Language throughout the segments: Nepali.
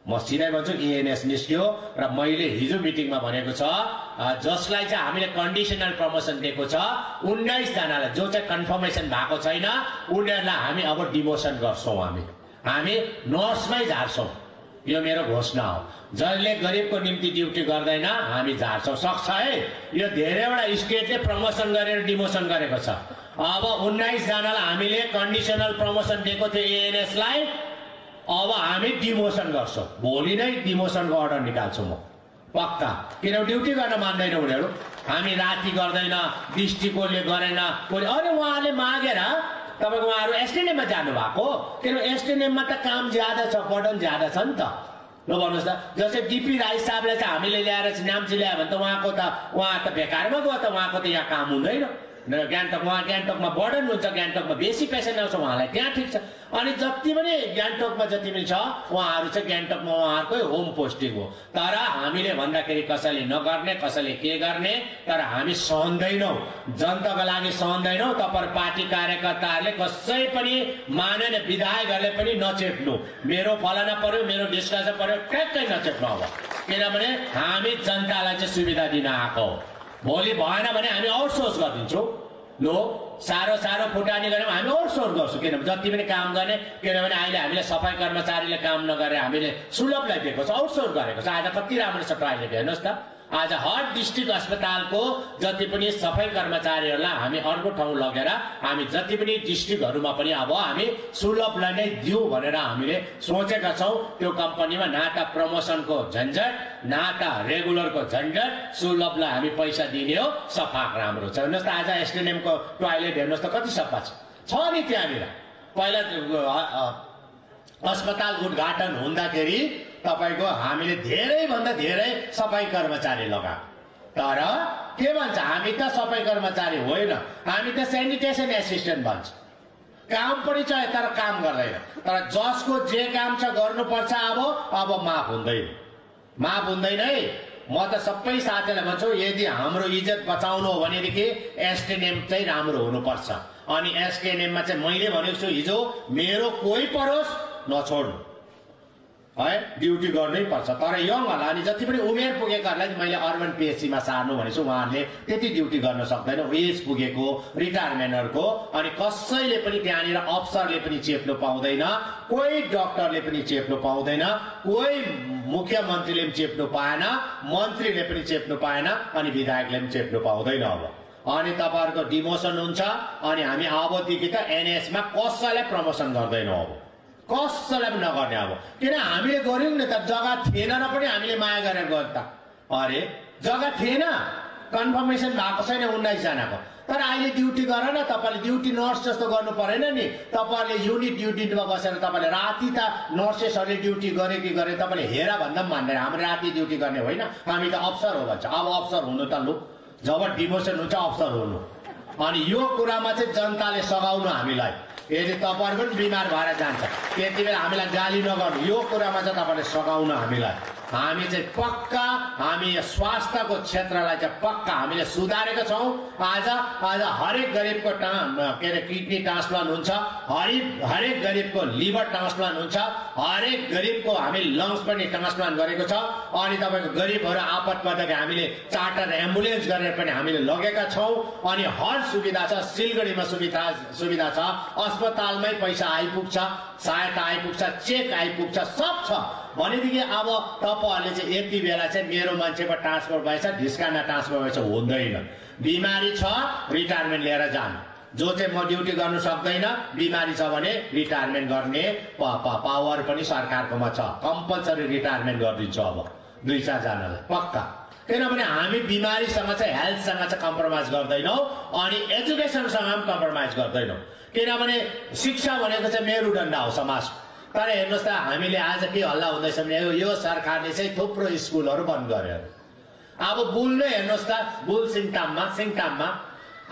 म सिधै भन्छु एएनएस निस्क्यो र मैले हिजो मिटिङमा भनेको छ जसलाई चाहिँ हामीले कन्डिसनल प्रमोसन दिएको छ 19 जनालाई जो चाहिँ कन्फर्मेसन भएको छैन उनीहरूलाई हामी अब डिमोसन गर्छौं हामी नर्समै झार्छौं यो मेरो घोषणा हो जसले गरिबको निम्ति ड्युटी गर्दैन हामी झार्छौं सक्छ है यो धेरैवटा स्टेटले प्रमोसन गरेर डिमोसन गरेको छ अब 19 जनालाई हामीले कन्डिसनल प्रमोसन दिएको थियो एएनएस लाई अब हामी डिमोसन गर्छौं भोलि नै डिमोसनको अर्डर निकाल्छौं म पक्का किनभने ड्युटी गर्न मान्दैन उनीहरू हामी राति गर्दैन डिस्ट्रिक्टले गरेन कोले अरे उहाँले मागेर तपाईको उहाँहरु एसटीएनएम मा जानु भएको किनभने एसटीएनएम मा त काम ज्यादा छ बर्डन ज्यादा छ नि त ल भन्नुस् त जस्तै डीपी राई साहबले चाहिँ हामीले ल्याएर नाम्ची ल्यायो भने त उहाँ त बेकारमा गयो त उहाँको त यहाँ काम हुँदैन गान्तोकमा बर्डन हुन्छ गान्तोकमा बेसी पेसेन्ट आउँछ उहाँलाई त्यहाँ ठिक छ अनि जति पनि गान्तोकमा जति पनि छ उहाँहरु चाहिँ गान्तोकमा उहाँहरुकै होम पोस्टिङ हो तर हामीले भन्दाखेरि कसैले नगर्ने कसैले के गर्ने तर हामी सहन्दैनौ जनताको लागि सहन्दैनौ तपाईहरु पार्टी कार्यकर्ताहरुले कसै पनि माननीय विधायकहरुले पनि नचेप्नु मेरो फलाना पर्यो मेरो डिस्कसन पर्यो ठ्याक्कै नचेप्नु अब किनभने हामी जनतालाई चाहिँ सुविधा दिन आएको भोलि भएन भने हामी आउटसोर्स गरिदिन्छौं लो सारो फुटानी गरेर हामी आउटसोर्स गर्छौं किनभने जति पनि काम गर्ने किनभने अहिले हामीले सफाई कर्मचारीले काम नगरेर हामीले सुलभलाई दिएको छ आउटसोर्स गरेको छ आज कति राम्रो छ टोयलेट हेर्नुस् त आज हर डिस्ट्रिक्ट अस्पतालको जति पनि सफाई कर्मचारीहरुलाई हामी अर्को ठाउँ लगेर हामी जति पनि डिस्ट्रिक्टहरुमा पनि अब हामी सुलभलाई नै दिउ भनेर हामीले सोचेका छौं त्यो कम्पनीमा न त प्रमोसनको झन्झट न त रेगुलरको झन्झट सुलभलाई हामी पैसा दिने हो सफा राम्रो छ हेर्नुस् त आज एसटीएनएम को टोयलेट हेर्नुस् त कति सफा छ नि त्यहाँनिर पहिला अस्पताल उद्घाटन हुँदाखेरि तपाईको हामीले धेरै भन्दा धेरै सफाई कर्मचारी लगाएको तर के भन्छ हामी त सफाई कर्मचारी होइन हामी त स्यानिटेसन एसिस्टेन्ट भन्छ काम पनि छ तर काम गर्दैन तर जसको जे काम छ गर्नुपर्छ अब माफ हुँदैन है म त सबै साथीलाई भन्छु यदि हाम्रो इज्जत बचाउनु हो भनेदेखि एसटीएनएम चाहिँ राम्रो हुनुपर्छ अनि एसटीएनएम मा चाहिँ मैले भनेको छु हिजो मेरो कोही परोस् नछोड्नु है ड्युटी गर्नै पर्छ तर यङहरुलाई अनि जति पनि उमेर पुगेकाहरुलाई मैले अर्बन पीएचसी मा सार्नु भनेछु उहाँहरुले त्यति ड्युटी गर्न सक्दैन एज पुगेको रिटायरमेन्टहरुको अनि कसैले पनि त्यहाँनिर अफसरले पनि चेप्नु पाउँदैन कोही डाक्टरले पनि चेप्नु पाउँदैन कोही मुख्यमन्त्रीले पनि चेप्नु पाएन मन्त्रीले पनि चेप्नु पाएन अनि विधायकले पनि चेप्नु पाउँदैन अब अनि तपाईहरुको डिमोसन हुन्छ अनि हामी अबदेखि त एनएस मा कसैलाई प्रमोसन गर्दैनौं अब कसैलाई पनि नगर्ने अब किन हामीले गर्यौं नि त जग्गा थिएन र पनि हामीले माया गरेर गर्छ त अरे जग्गा थिएन कन्फर्मेसन भएको छैन 19 जनाको तर अहिले ड्युटी गर न तपाईले ड्युटी नर्स जस्तो गर्नु परेन नि तपाईले युनिट ड्युटीमा बसेर तपाईले राति त नर्सेसहरुले ड्युटी गरे कि गरे तपाईले हेरा भन्दा पनि भन्दैन हाम्रो राति ड्युटी गर्ने होइन हामी त अफसर हो भन्छ अब अफसर हुनु त लु जब डिमोसन हुन्छ अफसर हुनु अनि यो कुरामा चाहिँ जनताले सघाउनु हामीलाई यदि तपाईहरु पनि बिमार भएर जान्छ त्यतिबेला हामीलाई गाली नगर्नु यो कुरामा चाहिँ तपाईले सघाउनु हामीलाई हामी चाहिँ पक्का हामी स्वास्थ्यको क्षेत्रलाई चाहिँ पक्का हामीले सुधारेका छौं आज हरेक गरिबको किडनी ट्रान्सप्लान्ट हुन्छ हरेक गरिबको लिभर ट्रान्सप्लान्ट हुन्छ हरेक गरिबको हामी लङ्स पनि ट्रान्सप्लान्ट गरेको छ अनि तपाईको गरिबहरु आपत पर्दाखेरि हामीले चार्टर एम्बुलेन्स गरेर पनि हामीले लगेका छौं अनि हर सुविधा छ सिलगढीमा सुविधा छ अस्पतालमै पैसा आइपुग्छ सहायता आइपुग्छ चेक आइपुग्छ सब छ भनेदेखि अब तपाईहरुले चाहिँ यति बेला चाहिँ मेरो मान्छेको ट्रान्सफर भएछ ढिस्काना ट्रान्सफर भएछ हुँदैन बिमारी छ रिटायरमेन्ट लिएर जानु जो चाहिँ म ड्युटी गर्न सक्दैन बिमारी छ भने रिटायरमेन्ट गर्ने पावर पनि सरकारकोमा छ कम्पल्सरी रिटायरमेन्ट गरिदिन्छ अब 2-4 जनालाई पक्का किनभने हामी बिमारीसँग चाहिँ हेल्थसँग चाहिँ कम्प्रोमाइज गर्दैनौं अनि एजुकेसनसँग पनि कम्प्रोमाइज गर्दैनौं किनभने शिक्षा भनेको चाहिँ मेरुदण्ड हो समाजको तर हेर्नुस् त हामीले आज के हल्ला हुँदैछ भने यो सरकारले चाहिँ थुप्रो स्कुलहरु बन्द गर्यो अब बुलले हेर्नुस् त बुल सिङताममा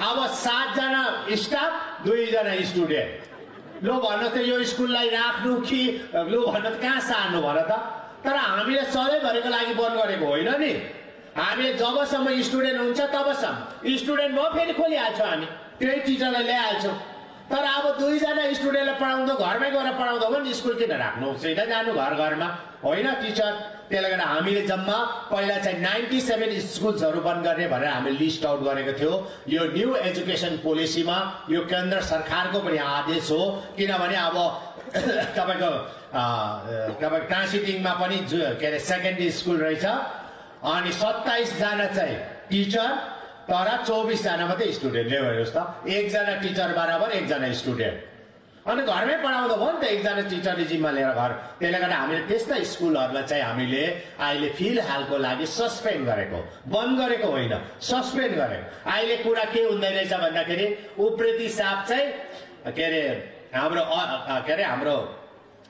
अब 7 जना स्टाफ 2 जना स्टुडेन्ट लो भन्नु त यो स्कुललाई राख्नु कि लो भन्नु त कहाँ सार्नु भन त तर हामीले सधैँभरिको लागि बन्द गरेको होइन नि हामीले जबसम्म स्टुडेन्ट हुन्छ तबसम्म स्टुडेन्ट म फेरि खोलिहाल्छौँ हामी त्यही टिचरलाई ल्याइहाल्छौँ तर अब 2 जना स्टुडेन्टलाई पढाउँदा घरमै गएर पढाउँदा हो नि स्कुल किन राख्नु सिधै जानु घर घरमा होइन टिचर। त्यसले गर्दा हामीले जम्मा पहिला चाहिँ 97 स्कुल्सहरू बन्द गर्ने भनेर हामीले लिस्ट आउट गरेको थियो। यो न्यू एजुकेसन पोलिसीमा यो केन्द्र सरकारको पनि आदेश हो, किनभने अब तपाईँको टाँसिटिङमा पनि के अरे सेकेन्डरी स्कुल रहेछ अनि 27 जना चाहिँ टिचर तर 24 जना मात्रै स्टुडेन्टले हेर्नुहोस् त, 1 जना टिचर बराबर 1 जना स्टुडेन्ट अनि घरमै पढाउँदा भयो नि त 1 जना टिचरले जिम्मा लिएर घर। त्यसले गर्दा हामीले त्यस्ता स्कुलहरूलाई चाहिँ हामीले अहिले फिलहालको लागि सस्पेन्ड गरेको, बन्द गरेको होइन, सस्पेन्ड गरेको। अहिले कुरा के हुँदै रहेछ भन्दाखेरि उप्रेती साहब चाहिँ के अरे हाम्रो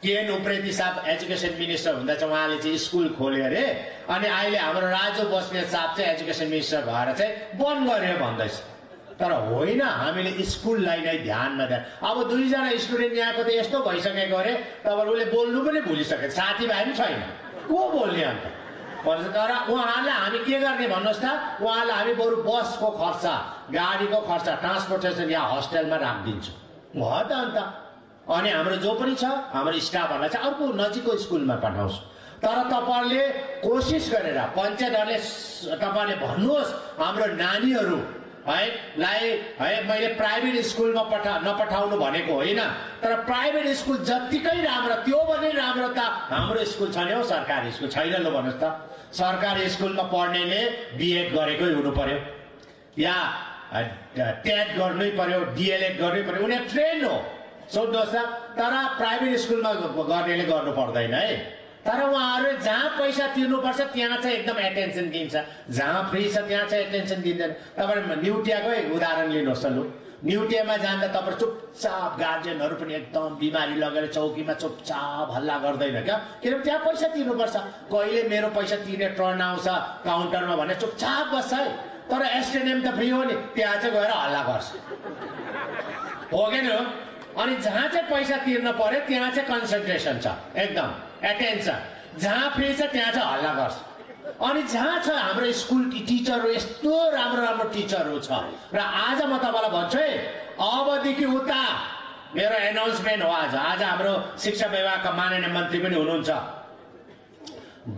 केएन उप्रेती साहब एजुकेसन मिनिस्टर हुँदा चाहिँ उहाँले चाहिँ स्कुल खोल्यो अरे अनि अहिले हाम्रो राजु बस्नेत साहब चाहिँ एजुकेसन मिनिस्टर भएर चाहिँ बन्द गर्यो भन्दैछ। तर होइन, हामीले स्कुललाई नै ध्यानमा दिएर अब 2 जना स्टुडेन्ट यहाँको त यस्तो भइसकेको अरे तपाईँ उसले बोल्नु पनि भुलिसके, साथीभाइ पनि छैन, को बोल्ने अन्त भन्छ। तर उहाँहरूलाई हामी के गर्ने भन्नुहोस् त, उहाँलाई हामी बरु बसको खर्च, गाडीको खर्च, ट्रान्सपोर्टेसन या हस्टेलमा राखिदिन्छौँ भयो त अन्त। अनि हाम्रो जो पनि छ हाम्रो स्टाफहरूलाई चाहिँ अर्को नजिकको स्कुलमा पठाउँछु। तर तपाईँहरूले कोसिस गरेर पञ्चायतहरूले तपाईँहरूले भन्नुहोस् हाम्रो नानीहरू मैले प्राइभेट स्कुलमा नपठाउनु भनेको होइन, तर प्राइभेट स्कुल जत्तिकै राम्रो त्यो भने राम्रो त हाम्रो स्कुल छैन हौ, सरकारी स्कुल छैन ल भन्नुहोस् त। सरकारी स्कुलमा पढ्नेले बिएड गरेकै हुनु पर्यो या टेट गर्नै पर्यो, डिएलएड गर्नै पर्यो, उनीहरू ट्रेन हो, सोध्नुहोस् त। तर प्राइभेट स्कुलमा गर्नेले गर्नु पर्दैन है। तर उहाँहरूले जहाँ पैसा तिर्नुपर्छ त्यहाँ चाहिँ एकदम एटेन्सन दिन्छ, जहाँ फ्री छ त्यहाँ चाहिँ एटेन्सन दिँदैन। तपाईँ न्युटियाकै उदाहरण लिनुहोस् न, लु न्युटियामा जाँदा तपाईँ चुपचाप गार्जियनहरू पनि एकदम बिमारी लगेर चौकीमा चुपचाप हल्ला गर्दैन क्या, किनभने त्यहाँ पैसा तिर्नुपर्छ। कहिले मेरो पैसा तिर्ने टर्न आउँछ काउन्टरमा भने चुपचाप बस्छ है। तर एसटिएनएम त फ्री हो नि, त्यहाँ चाहिँ गएर हल्ला गर्छ, हो कि नि हो। अनि जहाँ चाहिँ पैसा तिर्न पर्यो त्यहाँ चाहिँ कन्सन्ट्रेसन छ, एकदम एटेन्सन। जहाँ फ्री छ त्यहाँ चाहिँ हल्ला गर्छ। अनि जहाँ छ हाम्रो स्कुल टिचरहरू यस्तो राम्रो राम्रो टिचरहरू छ। र आज म तपाईँलाई भन्छु है, अबदेखि उता मेरो एनाउन्समेन्ट हो। आज हाम्रो शिक्षा विभागका माननीय मन्त्री पनि हुनुहुन्छ।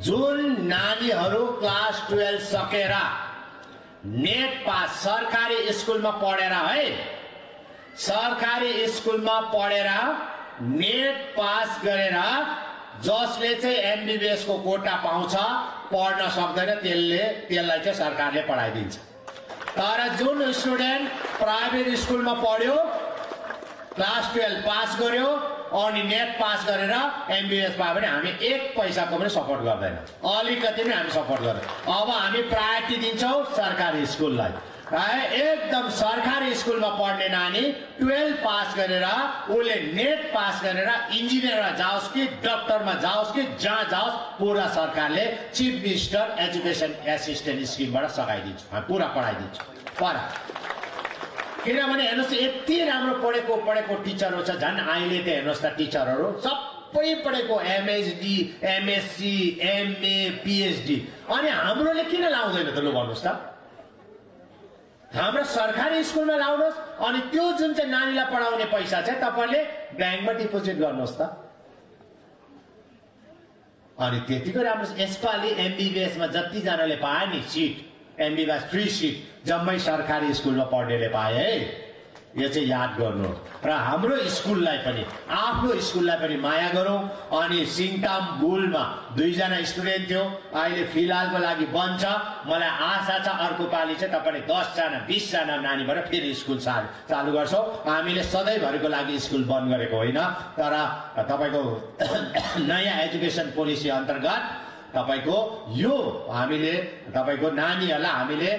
जुन नानीहरू क्लास 12 सकेर नेट पास सरकारी स्कुलमा पढेर है, सरकारी स्कुलमा पढेर नेट पास गरेर जसले चाहिँ एमबीबीएस को कोटा पाउँछ, पढ्न सक्दैन त्यसलाई चाहिँ सरकारले पढाइदिन्छ। तर जुन स्टुडेन्ट प्राइभेट स्कुलमा पढ्यो, क्लास 12 पास गर्यो अनि नेट पास गरेर एमबीबीएस पायो भने हामी 1 पैसाको पनि सपोर्ट गर्दैन, अलिकति पनि हामी सपोर्ट गर्दैन। अब हामी प्रायोरिटी दिन्छौँ सरकारी स्कुललाई। एकदम सरकारी स्कुलमा पढ्ने नानी 12 पास गरेर उसले नेट पास गरेर इन्जिनियरमा जाओस् कि डक्टरमा जाओस् कि जहाँ जाओस्, पुरा सरकारले चिफ मिनिस्टर एजुकेसन एसिस्टेन्ट स्किमबाट सघाइदिन्छ, पुरा पढाइदिन्छ पर। किनभने हेर्नुहोस् यति राम्रो पढेको टिचरहरू छ, झन् अहिले त हेर्नुहोस् त टिचरहरू सबै पढेको एमएचडी, एमएससी, एमए, पिएचडी। अनि हाम्रोले किन लाउँदैन त लु भन्नुहोस् त। हाम्रो सरकारी स्कुलमा लाउनुहोस् अनि त्यो जुन चाहिँ नानीलाई पढाउने पैसा चाहिँ तपाईँले ब्याङ्कमा डिपोजिट गर्नुहोस् त। अनि त्यतिको राम्रो। यसपालि एमबीबीएसमा जतिजनाले पाए नि सिट, एमबीबीएस फ्री सिट जम्मै सरकारी स्कुलमा पढ्नेले पाए है। यो चाहिँ याद गर्नु। र हाम्रो स्कुललाई पनि, आफ्नो स्कुललाई पनि माया गरौँ। अनि सिङताम बुलमा 2 जना स्टुडेन्ट थियो, अहिले फिलहालको लागि बन्द छ। मलाई आशा छ अर्को पालि चाहिँ तपाईँले 10 जना 20 जना नानीबाट फेरि स्कुल चालु गर्छौँ। हामीले सधैँभरिको लागि स्कुल बन्द गरेको होइन, तर तपाईँको नयाँ एजुकेसन पोलिसी अन्तर्गत तपाईको यो हामीले तपाईको नानीहरूलाई हामीले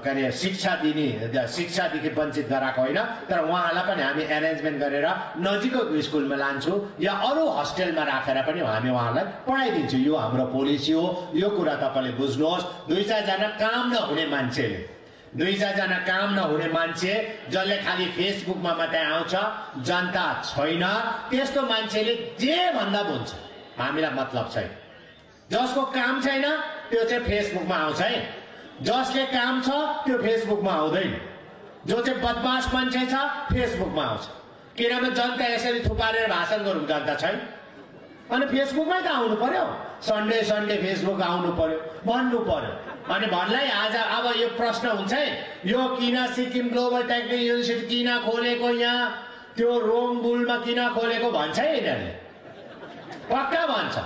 के अरे शिक्षादेखि वञ्चित गराएको होइन, तर उहाँहरूलाई पनि हामी एरेन्जमेन्ट गरेर नजिकको स्कुलमा लान्छु या अरू हस्टेलमा राखेर पनि हामी उहाँहरूलाई पढाइदिन्छु। यो हाम्रो पोलिसी हो। यो कुरा तपाईँले बुझ्नुहोस्। 2-4 जना काम नहुने मान्छेले, 2-4 जना काम नहुने मान्छे जसले खालि फेसबुकमा मात्रै आउँछ, जनता छैन, त्यस्तो मान्छेले जे भन्दा भन्छ, हामीलाई मतलब छैन। जसको काम छैन त्यो चाहिँ फेसबुकमा आउँछ है, जसले काम छ त्यो फेसबुकमा आउँदैन। जो चाहिँ बदमास मान्छे छ फेसबुकमा आउँछ, किनभने जनता यसरी थुपारेर भाषण गरौँ जनता छैन। अनि फेसबुकमै त आउनु पर्यो, सन्डे सन्डे फेसबुक आउनु पर्यो, भन्नु पर्यो। अनि भन्लाई आज अब यो प्रश्न हुन्छ है, यो किन सिक्किम ग्लोबल टेक्निकल युनिभर्सिटी किन खोलेको, यहाँ त्यो रोङबुलमा किन खोलेको भन्छ है यिनीहरूले, पक्का भन्छ।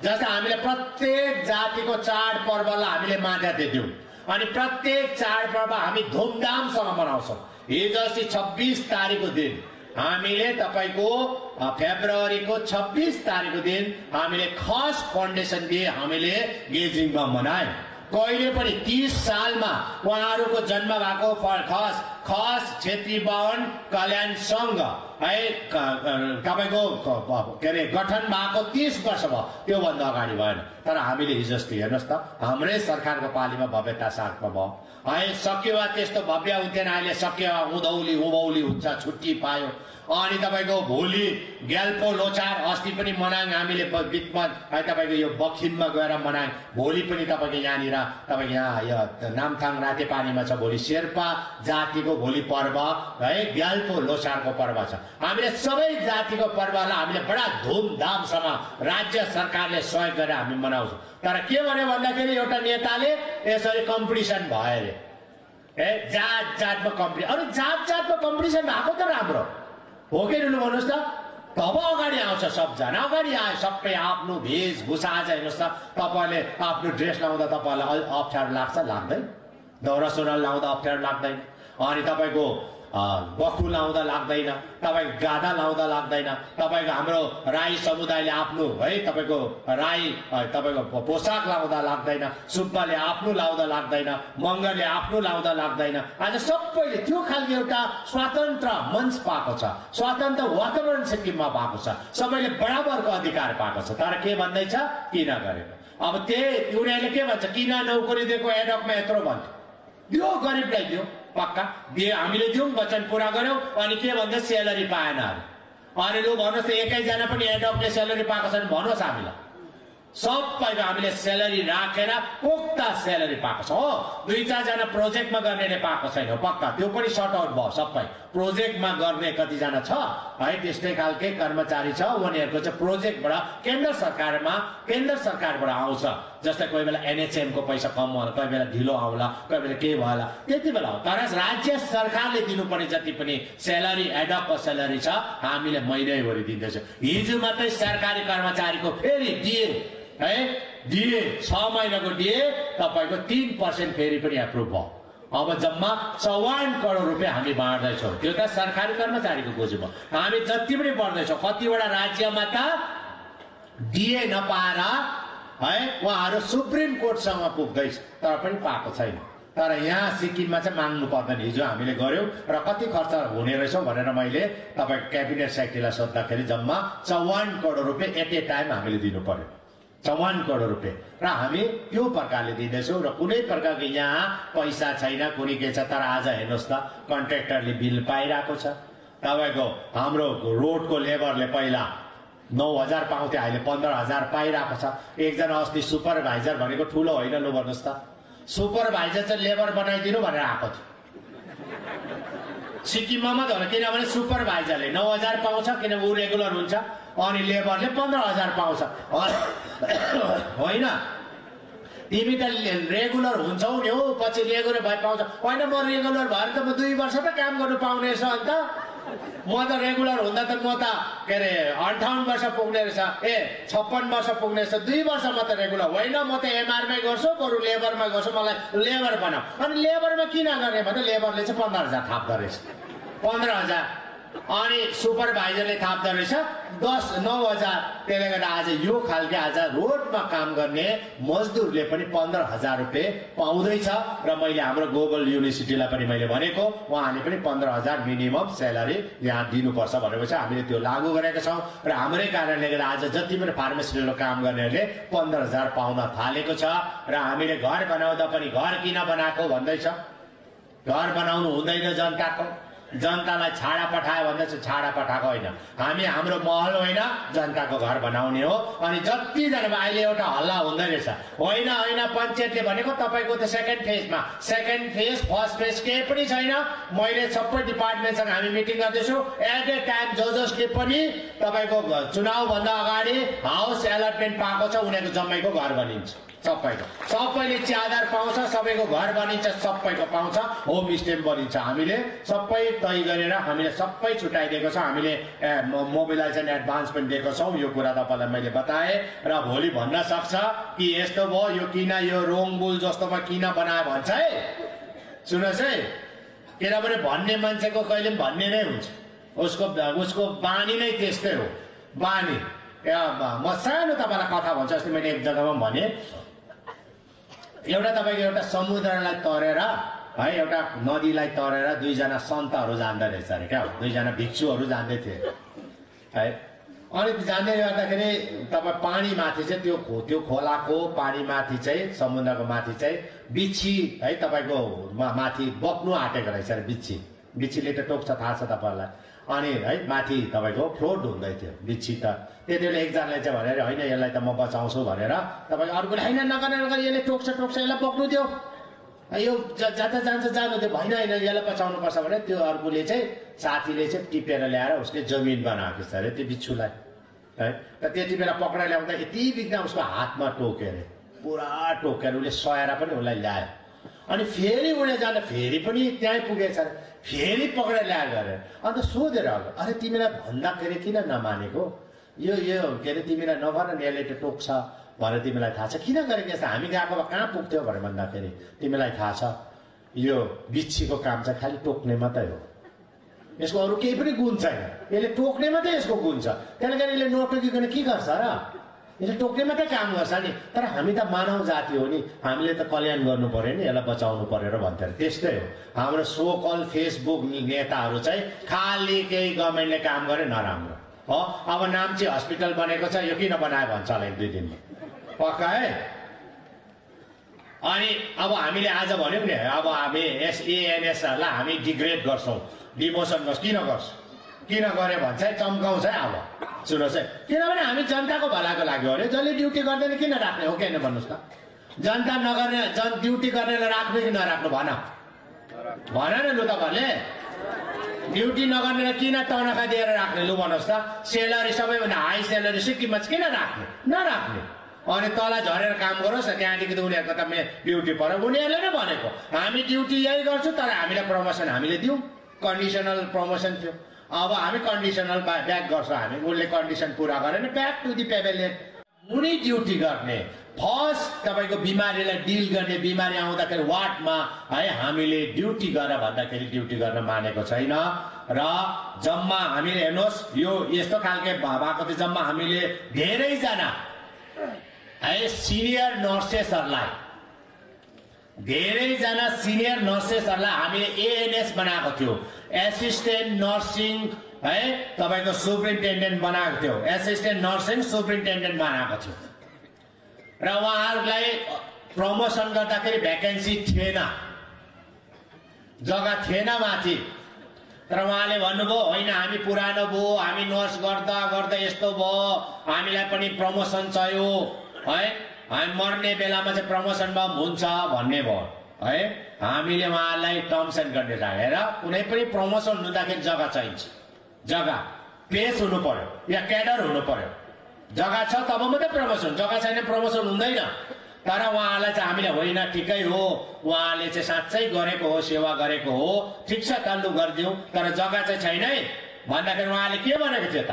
जस्तै हामीले प्रत्येक जातिको चाडपर्वलाई हामीले मान्यता दियौँ अनि प्रत्येक चाडपर्व हामी धुमधामसँग मनाउँछौँ। हिजो अस्ति 26 तारिकको दिन हामीले तपाईको फेब्रुअरीको 26 तारिकको दिन हामीले खस फाउन्डेसन डे हामीले गेजिङमा मनायौँ। कहिले पनि 30 सालमा उहाँहरूको जन्म भएको खस क्षेत्री बाहुन कल्याण सङ्घ है तपाईको के अरे गठन भएको 30 वर्ष भयो, त्योभन्दा अगाडि भएन। तर हामीले हिजो अस्ति हेर्नुहोस् त हाम्रै सरकारको पालीमा भव्यता साथमा भयो है। सकेवा त्यस्तो भव्य हुन्थेन, अहिले सकेवा उधौली उभौली हुन्छ, छुट्टी पायो। अनि तपाईको भोलि ग्याल्पो लोछार अस्ति पनि मनायौँ हामीले बिचमा है, तपाईको यो बखिनमा गएर मनायौँ। भोलि पनि तपाईको यहाँनिर तपाईको यहाँ यो नामथाङ रातेपानीमा छ, भोलि शेर्पा जातिको भोलि पर्व है, ग्याल्पो लोछारको पर्व छ। हामीले सबै जातिको पर्वलाई हामीले बडा धुमधामसँग राज्य सरकारले सहयोग गरेर हामी मनाउँछौँ। तर के भन्यो भन्दाखेरि एउटा नेताले यसरी कम्पिटिसन भयो अरे, ए जात जातमा कम्पिटिसन, अरू जात जातमा कम्पिटिसन भएको त राम्रो हो कि भन्नुहोस् त। तब अगाडि आउँछ सबजना, अगाडि आयो सबै आफ्नो वेशभूषा। आज हेर्नुहोस् त तपाईँले आफ्नो ड्रेस लाउँदा तपाईँलाई अप्ठ्यारो लाग्छ, लाग्दैन? दौरा सुरुवाल लाउँदा अप्ठ्यारो लाग्दैन, अनि तपाईँको बक्खु लाउँदा लाग्दैन, तपाईँको गाधा लाउँदा लाग्दैन, तपाईँको हाम्रो राई समुदायले आफ्नो है तपाईँको राई तपाईँको पोसाक लाउँदा लाग्दैन, सुब्बाले आफ्नो लाउँदा लाग्दैन, मगरले आफ्नो लाउँदा लाग्दैन। आज सबैले त्यो खालको एउटा स्वतन्त्र मञ्च पाएको छ, स्वतन्त्र वातावरण सिक्किममा पाएको छ, सबैले बराबरको अधिकार पाएको छ। तर के भन्दैछ, किन गरेको? अब त्यही उनीहरूले के भन्छ, किन नौकरी दिएको एडकमा यत्रो भन्छ, दियो गरिबलाई दियो, पक्का दिए, हामीले दिउँ, वचन पुरा गर्यौँ। अनि के भन्दा सेलरी पाएन अरे, अनि लु भन्नुहोस् त एकैजना पनि एडकले सेलरी पाएको छैन भन्नुहोस् हामीलाई। सबैको हामीले सेलरी राखेर पुख्ता सेलरी पाएको छ हो। 2-4 जना प्रोजेक्टमा गर्नेले पाएको छैन, पक्का त्यो पनि सर्ट आउट भयो। सबै प्रोजेक्टमा गर्ने कतिजना छ है, त्यस्तै खालकै कर्मचारी छ, उनीहरूको चाहिँ प्रोजेक्टबाट केन्द्र सरकारबाट आउँछ। जस्तै कोही बेला NHM को पैसा कम होला, कोही बेला ढिलो आउला, कोही बेला के भएला, त्यति बेला हो। तर राज्य सरकारले दिनुपर्ने जति पनि सेलरी एडकको सेलरी छ हामीले महिनैभरि दिँदैछौँ। हिजो मात्रै सरकारी कर्मचारीको फेरि दिए है, दिए 6 महिनाको दिए तपाईँको 3% फेरि पनि एप्रुभ भयो। अब जम्मा 54 करोड रुपियाँ हामी बाँड्दैछौँ। त्यो त सरकारी कर्मचारीको गोजी भयो। हामी जति पनि बढ्दैछौँ, कतिवटा राज्यमा त दिए नपाएर है उहाँहरू सुप्रिम कोर्टसँग पुग्दैछ, तर पनि पाएको छैन। तर यहाँ सिक्किममा चाहिँ माग्नु पर्दैन। हिजो हामीले गर्यौँ र कति खर्च हुने रहेछ भनेर मैले तपाईँको क्याबिनेट सेक्रेटरीलाई सोद्धाखेरि जम्मा 54 करोड रुपियाँ एट ए टाइम हामीले दिनु पर्यो, 54 करोड रुपियाँ। र हामी त्यो प्रकारले दिँदैछौँ र कुनै प्रकारको यहाँ पैसा छैन, कुनै के छ। तर आज हेर्नुहोस् त कन्ट्र्याक्टरले बिल पाइरहेको छ। तपाईँको हाम्रो रोडको लेबरले पहिला 9,000 पाउँथे, अहिले 15,000 पाइरहेको छ। एकजना अस्ति सुपरभाइजर भनेको ठुलो होइन, लु भन्नुहोस् त, सुपरभाइजर चाहिँ लेबर बनाइदिनु भनेर आएको थियो सिक्किममा मात्र होला। किनभने सुपरभाइजरले 9,000 पाउँछ, किनभने ऊ रेगुलर हुन्छ, अनि लेबरले 15,000 पाउँछ होइन। तिमी त रेगुलर हुन्छौ नि हो, पछि रेगुलर भए पाउँछ होइन। म रेगुलर भएर त म 2 वर्ष त काम गर्नु पाउने रहेछ। अन्त म त रेगुलर हुँदा त म त के अरे 58 वर्ष पुग्ने रहेछ, 56 वर्ष पुग्ने रहेछ। 2 वर्ष म त रेगुलर होइन, म त एमआरमै गर्छु, बरु लेबरमा गर्छु, मलाई लेबर बनाऊ। अनि लेबरमा किन गर्ने भन्दा लेबरले चाहिँ 15,000 थाप्दो रहेछ, 15,000। अनि सुपरभाइजरले थाप्दो रहेछ 9,000। त्यसले गर्दा आज यो खालको आज रोडमा काम गर्ने मजदुरले पनि 15,000 रुपियाँ पाउँदैछ। र मैले हाम्रो ग्लोबल युनिभर्सिटीलाई पनि मैले भनेको, उहाँले पनि 15,000 मिनिमम सेलरी यहाँ दिनुपर्छ भनेपछि हामीले त्यो लागू गरेका छौँ। र हाम्रै कारणले गर्दा आज जति पनि फार्मेसीको काम गर्नेहरूले 15,000 पाउन थालेको छ। र हामीले घर बनाउँदा पनि घर किन बनाएको भन्दैछ, घर बनाउनु हुँदैन जनताको, जनतालाई छाडा पठायो भन्दा चाहिँ छाडा पठाएको होइन। हामी हाम्रो महल होइन जनताको घर बनाउने हो। अनि जतिजना अहिले एउटा हल्ला हुँदै रहेछ, होइन होइन पञ्चायतले भनेको तपाईँको त सेकेन्ड फेजमा, सेकेन्ड फेज फर्स्ट फेज केही पनि छैन। मैले सबै डिपार्टमेन्टसँग हामी मिटिङ गर्दैछौँ। एट ए टाइम जसले पनि तपाईँको चुनावभन्दा अगाडि हाउस एलटमेन्ट पाएको छ उनीहरूको जम्मैको घर बनिन्छ। सबैको, सबैले च्यादर पाउँछ, सबैको घर बनिन्छ, सबैको पाउँछ, होमस्टे बनिन्छ। हामीले सबै तय गरेर हामीले सबै छुट्याइदिएको छ। हामीले मोबिलाइजेसन एडभान्स पनि दिएको छौँ। यो कुरा तपाईँलाई मैले बताएँ र भोलि भन्न सक्छ कि यस्तो भयो, यो किन यो रोङबुल जस्तोमा किन बनायो भन्छ है। सुन्नुहोस् है, किनभने भन्ने मान्छेको कहिले पनि भन्ने नै हुन्छ, उसको बानी नै त्यस्तै हो। बानी म सानो तपाईँलाई कथा भन्छु। अस्ति मैले एक जग्गामा भने, एउटा तपाईँको एउटा समुद्रलाई तरेर है, एउटा नदीलाई तरेर दुईजना सन्तहरू जाँदै रहेछ अरे क्या, दुईजना भिक्षुहरू जाँदै थिए है। अनि जाँदै गर्दाखेरि तपाईँ पानी माथि चाहिँ त्यो खोलाको पानी माथि चाहिँ समुद्रको माथि चाहिँ बिच्छी है तपाईँको माथि बग्नु आँटेको रहेछ अरे। बिच्छीले त टोक्छ, थाहा छ तपाईँहरूलाई। अनि है माथि तपाईँको फ्लोट हुँदै थियो बिच्छी त। त्यति बेला एकजनाले चाहिँ भनेर होइन यसलाई त म बचाउँछु भनेर, तपाईँको अर्कोले होइन नगर यसले टोक्छ यसलाई पक्नु दियो, यो जता जान्छ जानु त्यो होइन होइन यसलाई बचाउनु पर्छ भने त्यो अर्कोले चाहिँ साथीले चाहिँ टिपेर ल्याएर उसले जमिन बनाएको छ अरे त्यो बिच्छुलाई है। र त्यति बेला पक्रेर ल्याउँदा यति बिघ्न उसको हातमा टोक्यो अरे, पुरा टोकेर उसले सहेर पनि उसलाई ल्यायो। अनि फेरि उडे जाँदा फेरि पनि त्यहीँ पुगेछ अरे, फेरि पक्रेर ल्याएर अरे। अन्त सोधेर अरे तिमीलाई भन्दाखेरि किन नमानेको, यो के अरे तिमीलाई नगर नि यसले त टोक्छ भनेर तिमीलाई थाहा छ, किन गरेको यस्तो, हामी गएको भए कहाँ पुग्थ्यो भनेर भन्दाखेरि तिमीलाई थाहा छ यो बिच्छीको काम चाहिँ खालि टोक्ने मात्रै हो, यसको अरू केही पनि गुण छैन, यसले टोक्ने मात्रै यसको गुण छ। त्यसले गर्दा यसले नटोकिकन के गर्छ र, यसले टोक्ने मात्रै काम गर्छ नि। तर हामी त मानव जाति हो नि, हामीले त कल्याण गर्नु पर्यो नि, यसलाई बचाउनु पर्यो र भन्थ्यो। त्यस्तै हो हाम्रो सोकल फेसबुक नेताहरू चाहिँ खालि केही गभर्मेन्टले काम गरे नराम्रो हो। अब नाम्ची हस्पिटल बनेको छ, यो किन बनायो भन्छ होला 1-2 दिनमा पक्का है। अनि अब हामीले आज भन्यौँ नि, अब हामी एएनएसहरूलाई हामी डिग्रेड गर्छौँ, डिमोसन गर्छ, किन गर्छ, किन गरे भन्छ है, चम्काउँछ है। अब सुन्नुहोस् है, किनभने हामी जनताको भलाको लागि हो अरे, जसले ड्युटी गर्दैन किन राख्ने हो कि होइन भन्नुहोस् त। जनता नगर्ने ड्युटी गर्नेलाई राख्ने कि नराख्नु भन न लु तपाईँहरूले। ड्युटी नगर्नेलाई किन तनखा दिएर राख्ने लु भन्नुहोस् त। सेलरी सबैभन्दा हाई सेलरी सिक्किममा किन राख्ने, नराख्ने। अनि तल झरेर काम गरोस् न, त्यहाँदेखि त उनीहरूको त ड्युटी पर्यो। उनीहरूले नै भनेको हामी ड्युटी यही गर्छौँ तर हामीलाई प्रमोसन हामीले दिउँ, कन्डिसनल प्रमोसन थियो। अब हामी कन्डिसनल ब्याक गर्छौँ, हामी उसले कन्डिसन पुरा गरेन ब्याक टु दि पेभेलियन। मुनि ड्युटी गर्ने, फर्स्ट तपाईँको बिमारीलाई डिल गर्ने, बिमारी आउँदाखेरि वार्डमा है हामीले ड्युटी गर भन्दाखेरि ड्युटी गर्न मानेको छैन। र जम्मा हामीले हेर्नुहोस् यो यस्तो खालके भएको थियो, जम्मा हामीले धेरैजना है सिनियर नर्सेसहरूलाई हामीले एएनएस बनाएको थियो, एसिस्टेन्ट नर्सिङ है तपाईँको सुपरिन्टेन्डेन्ट बनाएको थियो, एसिस्टेन्ट नर्सिङ सुपरिन्टेन्डेन्ट बनाएको थियो। र उहाँहरूलाई प्रमोसन गर्दाखेरि भ्याकेन्सी थिएन, जग्गा थिएन माथि। तर उहाँले भन्नुभयो होइन हामी पुरानो भयो, हामी नर्स गर्दा गर्दा यस्तो भयो, हामीलाई पनि प्रमोसन चाहियो है, हामी मर्ने बेलामा चाहिँ प्रमोसन भयो हुन्छ भन्ने भयो है। हामीले उहाँलाई टर्म्स एन्ड कन्डिसन हेर, कुनै पनि प्रमोसन हुँदाखेरि जग्गा चाहिन्छ, जग्गा पेस हुनु पर्यो या क्याडर हुनु पर्यो। जग्गा छ तब मात्रै प्रमोसन, जग्गा छैन प्रमोसन हुँदैन। तर उहाँलाई चाहिँ हामीले होइन ठिकै हो, उहाँले चाहिँ साँच्चै गरेको हो, सेवा गरेको हो, ठिक छ तालु गरिदिउँ, तर जग्गा चाहिँ छैन है भन्दाखेरि उहाँले के भनेको थियो त,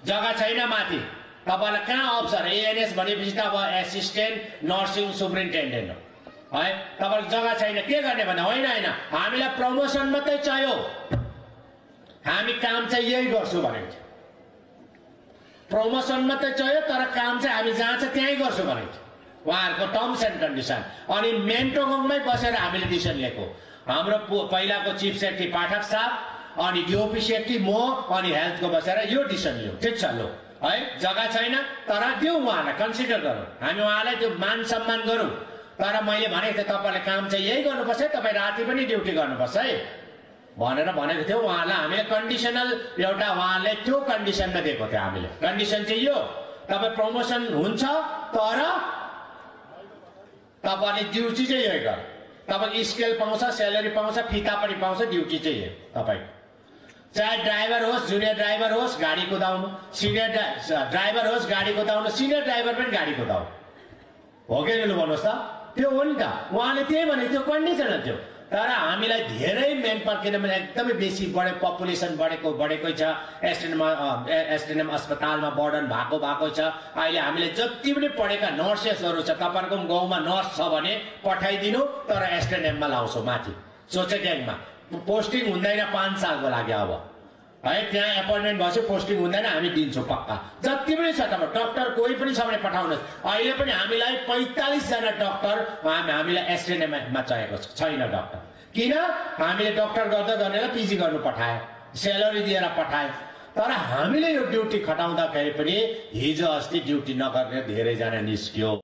जग्गा छैन माथि, तपाईँलाई कहाँ अप्सन, एएनएस भनेपछि त अब एसिस्टेन्ट नर्सिङ सुपरिन्टेन्डेन्ट हो है, तपाईँको जग्गा छैन के गर्ने भन्दा होइन होइन हामीलाई प्रमोसन मात्रै चाहियो, हामी काम चाहिँ यही गर्छौँ भनेको थियो। प्रमोसन मात्रै चाहियो तर काम चाहिँ हामी जहाँ छ त्यहीँ गर्छौँ भनेको थियो उहाँहरूको टर्म्स एन्ड कन्डिसन। अनि मेन्टोङमै बसेर हामीले डिसिसन लिएको, हाम्रो पहिलाको चिफ सेक्रेटरी पाठक साहब अनि डिओपी सेक्रेटरी म अनि हेल्थको बसेर यो डिसिसन लियौँ, ठिक छ लु है जग्गा छैन तर दिउँ, उहाँलाई कन्सिडर गरौँ, हामी उहाँलाई त्यो मान सम्मान गरौँ। तर मैले भनेको थिएँ तपाईँले काम चाहिँ यही गर्नुपर्छ है, तपाईँ राति पनि ड्युटी गर्नुपर्छ है भनेर भनेको थियो उहाँलाई हामीले कन्डिसनल एउटा उहाँले त्यो कन्डिसनमा दिएको थियो हामीले कन्डिसन चाहिँ यो तपाईँ प्रमोसन हुन्छ तर तपाईँले ड्युटी चाहिँ यही गर तपाईँ स्केल पाउँछ स्यालेरी पाउँछ फिता पनि पाउँछ ड्युटी चाहिँ यही तपाईँ चाहे ड्राइभर होस् जुनियर ड्राइभर होस् गाडी कुदाउनु सिनियर ड्राइभर होस् गाडी कुदाउनु सिनियर ड्राइभर पनि गाडी कुदाउनु हो कि भन्नुहोस् त त्यो हो नि त उहाँले त्यही भनेको थियो कन्डिसन थियो तर हामीलाई धेरै मेन पावर किनभने एकदमै बेसी बढे पपुलेसन बढेकै छ एसटिएनएम अस्पतालमा बर्डन भएको छ अहिले हामीले जति पनि पढेका नर्सेसहरू छ तपाईहरुको गाउँमा नर्स छ भने पठाइदिनु तर एसटिएनएममा लाउँछौ माथि सोचेग्याङमा पोस्टिङ हुँदैन 5 सालको लागि अब है त्यहाँ एपोइन्टमेन्ट भएपछि पोस्टिङ हुँदैन हामी दिन्छौँ पक्का जति पनि छ तपाईँ डाक्टर कोही पनि छ भने पठाउनुहोस् अहिले पनि हामीलाई 45 जना डाक्टर हामीलाई एसटिएनएममा चाहिएको छैन डाक्टर किन हामीले डाक्टर गर्दा गर्नेलाई पिजी गर्नु पठायो स्यालेरी दिएर पठायो तर हामीले यो ड्युटी खटाउँदाखेरि पनि हिजो अस्ति ड्युटी नगर्ने धेरै जना निस्क्यो